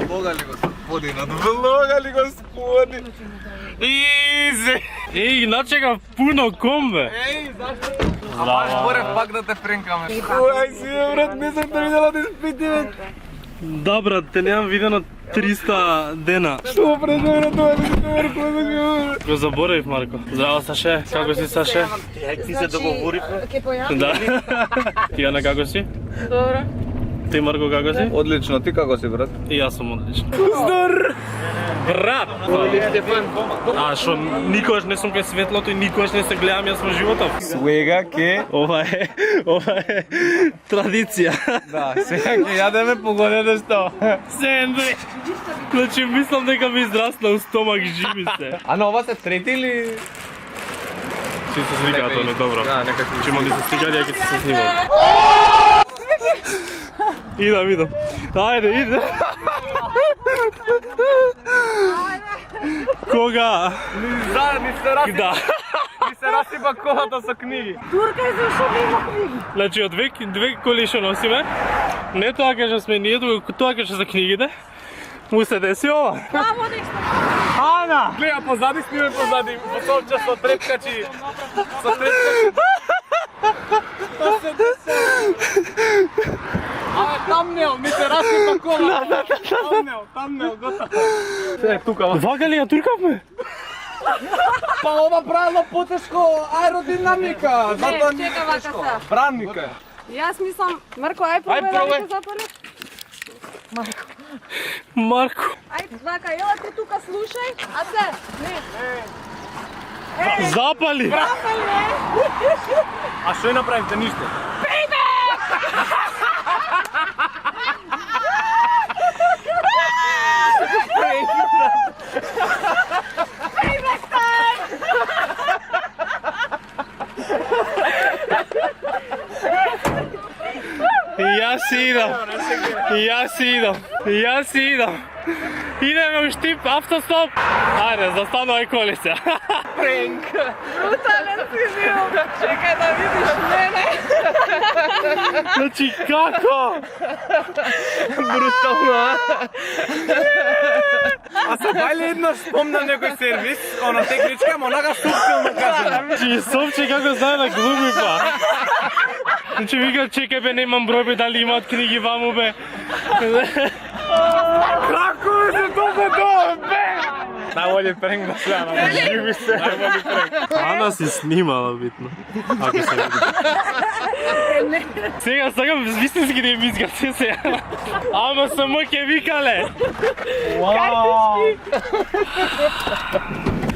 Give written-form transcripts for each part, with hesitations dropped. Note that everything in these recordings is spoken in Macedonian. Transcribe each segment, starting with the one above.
Влога ли господинът? Влога ли господин? Изи! Ей, начекав пуно комбе! Ей, зашто? Ама море пак да те френкаме. Ай си, брат, не съм те видела да изпити, бе. Да, брат, те нямам видено 300 дена. Што прежа, брат, това ли ти Го заборавив, Марко. Здраво, Саше. Како си, Саше? Ти се договоривме? Ке појавам? Да. Тијана, како си? Добро. Ти, Марко, како си? Одлично, ти како си, брат? И јас сум одлично. Здор! Брат! А шо, никогаш не сум кај светлото и никогаш не се гледам јас во животов. Свега ке... Ова е традиција. Да, сега ке јадеме погодете што. Сендвич! Значи мислам дека ми израснал стомак живи се. А на ова се трети или... Си се сликаат, не добро. Да, нека си. Че да се стига, ја ќе се снимам. Идам. Ајде, иде. Кога? Ни се расипа. Да. Ни се расипа колата со книги. Турка е зашо нема книги. Значи од две коли што носиме, не тоа каже сме ние, туку тоа каже за книгите. Му се деси ова. Право нешто. Ана! Гледа позади, сниме позади. Босовче со трепкачи. Со трепкачи. Тоа се деси. Тамнел, ми се расипа кола. Тамнел, готово. Се тука. Вака ли ја туркавме? Па ова правило потешко аеродинамика. Затоа Не, чека вака са. Бранника. Јас мислам, Марко, ај пробај да пробај. се запали. Марко. Ај, вака, ела ти тука слушај, а се, не. Запали! Запали, не. А што ја направивте ништо? Јас идам. Идеме у Штип, автостоп. Ајде, застанувај колица. Пренк. Брутален си бил. Чекај да видиш мене. Значи како? Брутално. А се бајле еднаш спомна некој сервис, оно техничка, ама онага субтилно кажано. Значи Совче како знае да глуми па. Значи вика, чекај бе, немам број бе, дали имаат книги ваму бе. Како се тоа бе? Најбољи пренк да се ама живи се. Најбољи пренк. Ана си снимала битно. Ако се види. Сега сакам вистински да им изгаси се. Ама само ке викале.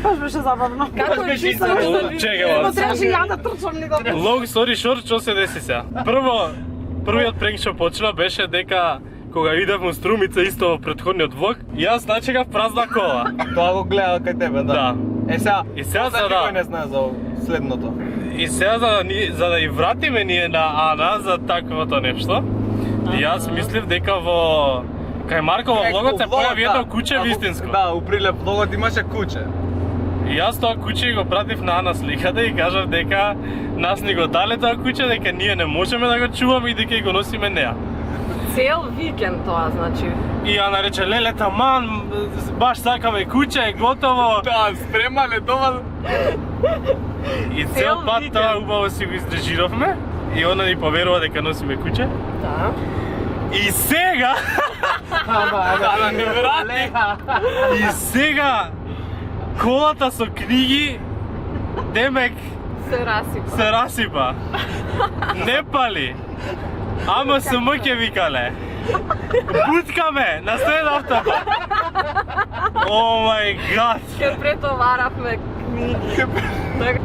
Баш беше забавно. Како е чисто? Чекај, Но требаше ја да трчам ли добро. Long story short, што се деси сега? Првиот пренк што почна беше дека кога идев во Струмица исто во претходниот влог, јас начекав празна кола. Тоа го гледа кај тебе, да. Да. Е сега, И сега за никој да не знае за следното. и сега за да ја вратиме ние на Ана за таквото нешто, јас мислев дека во кај Марко во влогот се појави едно куче вистинско. Да, у прилеп влогот имаше куче. И јас тоа куче го пратив на Ана сликата и кажав дека нас ни го дале тоа куче, дека ние не можеме да го чуваме и дека го носиме неа. Цел викенд тоа, значи. И Ана рече, леле таман, баш сакаме куче, готово. Да, спрема ледова. И цел пат тоа убаво си го издржиравме и она ни поверува дека носиме куче. Да. И сега, Ама не врати. и сега колата со книги демек Се расипа. се расипа. Не пали. Ама само ќе викале. Буткаме на сред автопат. О мај гад. Ке претоваравме книги.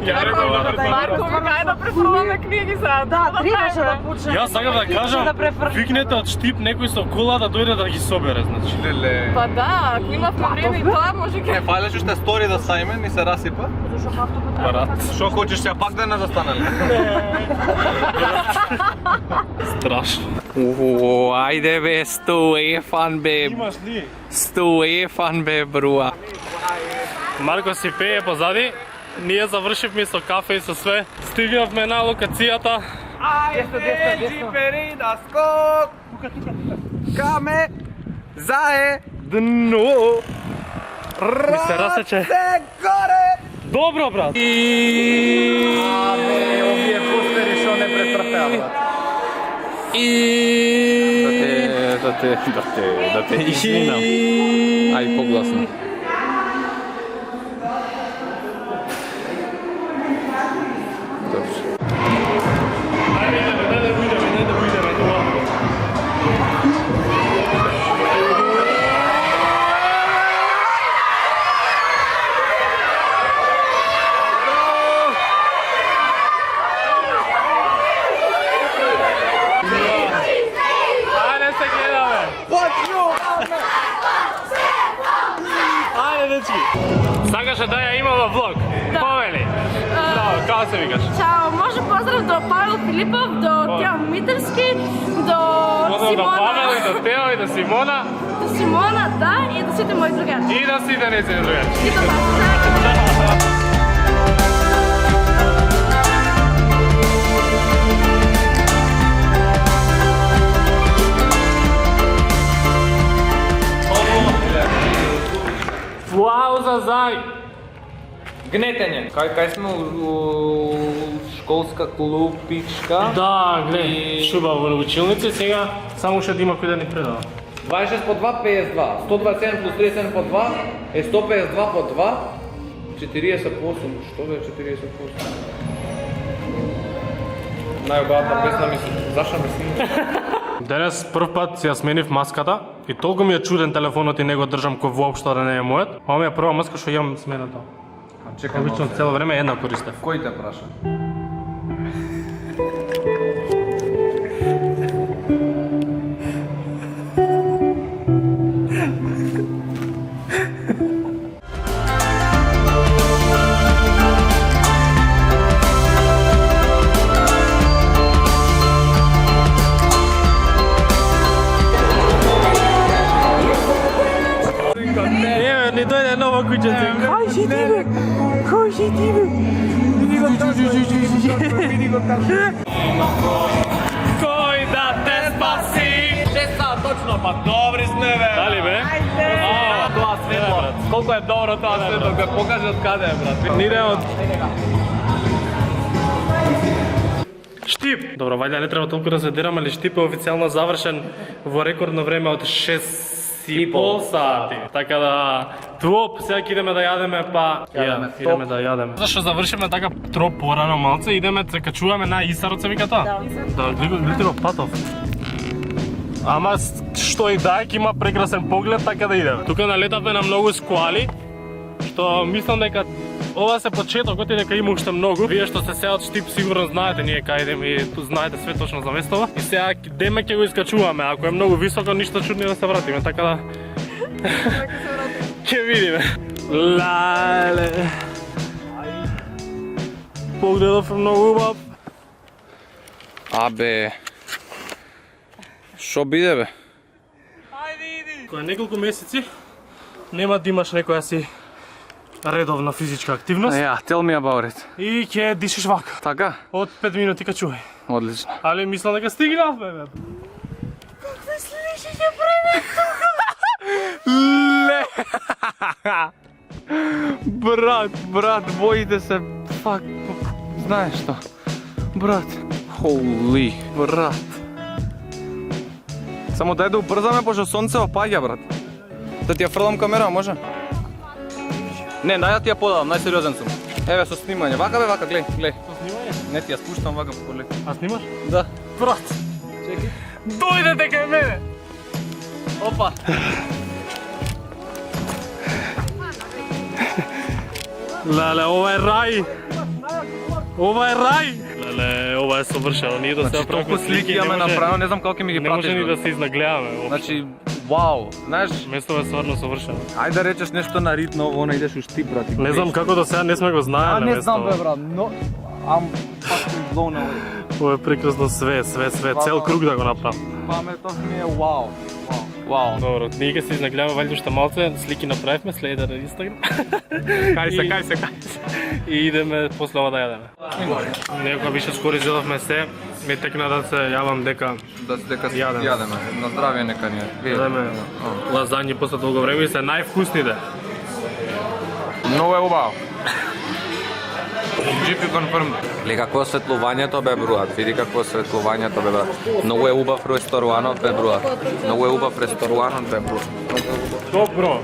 Ја реков да претоварам. Марко, кај да препробаме книги сега? Да, требаше да почнем. Јас сакам да кажам, викнете од Штип некој со кола да дојде да ги собере, значи. Леле. Па да, ако имавме време и тоа може Не ке... фалеш уште стори да Сајмен и се расипа. Парат. Што хочеш сега пак да не застанали? Страшно. Ајде бе, Стефан бе, Имаш ли? Стефан бе, бруа. Марко си пее позади. Ние завршивме со кафе и со све. Стигнавме на локацијата. Ајде, джипери да скок! Каме! Заедно. Mi se rasječe. Горе. Dobro, brat. Абе, овие постери што не претрпеа. Da te izvinam. Aj, poglasno. Dobrze. Ajde da ujdeme. Ajde se gledame. Ajde, dečki. Sagaša da ja imamo vlog. Poveli. Kao se vikaš? Ćao, može pozdrav do Pavel Filipov, do Teo Mitarski, do Pozdrav do Simona. Pavela i do Teo i do Simona Do Simona, da, i do svite moji drugari. i do svi da njezini drugari. I do vas, Wow, za zaj! Гнетење. Кај сме у школска клупичка. Да, гледай, шуба во училница сега само ще има кој да ни предава. 26 по 2, 52. 127 плюс 37 по 2 е 152 по 2. 40 по 8. Што бе 40 по 8? Најобатна песна ми се, зашто ме снима? Денес прв пат си ја сменив маската и толку ми е чуден телефонот и не го држам кој воопшто да не е мојот. Ова ми е прва маска што имам смената. Чекам. Обично цело време една користев. Кој те праша? Еве, ни дојде нова куќица. Кај си ти бе? Кај си ти бе? Кој да те спаси? 6 сат точно, па добри сме бе. Дали бе? Тоа светло. Колку е добро тоа светло, ке покаже од каде е брат. Ниде од Штип! Добро, вајде не треба толку да се дирам, али Штип е официјално завршен во рекордно време од 6,5 сати. Така да, троп, сега ќе идеме да јадеме, па идеме да јадеме. Зашто завршиме така троп порано малце, идеме се качуваме на Исарот, се вика тоа? Да, гледате го патов. Ама што и да, ќе има прекрасен поглед, така да идеме. Тука налетавме на многу скуали, што мислам дека ова се почетокот и дека има уште многу. Вие што сте сега од Штип сигурно знаете ние кај идеме и знаете све точно за местова. И сега деме ќе го искачуваме, ако е многу високо ништо чудно да се вратиме, така да ќе видиме. Лале. Погледов е многу убав. Абе. Шо биде бе? Кој неколку месеци нема да имаш некоја си редовна физичка активност Ja, tell me about it. и ќе дишиш вака. Така? Од 5 минути качувај. Одлично. Али мислам дека стигнавме бе. Ле! Брат, боите се. Фак, знаеш што? Брат. Holy, брат. Само дај да убрзаме, пошто сонце опаѓа, брат. Да ти ја фрлам камера, може? Не, дај да ти ја подавам, најсериозен сум. Еве, со снимање. Вака бе, вака, глеј. Со снимање? Не ти ја спуштам вака полека. А снимаш? Да. Брат. Чекай. Дојдете кај мене. Опа. Леле, ова е рај. Ова е рај. Леле, ова е совршено. Ние да се Значи, толку слики не имаме може- направено, не знам како ќе ми ги Не може пратиш. ни бе. да се изнагледаме. воопшто. Значи, вау. Знаеш, Местото е стварно совршено. ајде да речеш нешто на ритно, ово не идеш у Штип, брат. Не знам како до сега не сме го знаеле не знам местото. бе, брат, но I'm fucking blown away. Ова е прекрасно све, цел круг да го направам. Паметот ми е вау. Вау. Добро, ние ќе се изнагледаме валјда уште малце, слики направивме, следете на Инстаграм. Кај се. И идеме после ова да јадеме. Некоја више скоро изедовме се, ми текна да се јавам дека Дека Јадеме. јадеме. На здравје нека ни е. јадеме лазањи после долго време и се највкусните. Многу е убаво. GP confirmed. Гледа какво светлувањето бе бруат, види какво светлувањето бе бруат. Многу е убав ресторанот бе бруат. Многу е убав ресторанот бе бруат. Добро.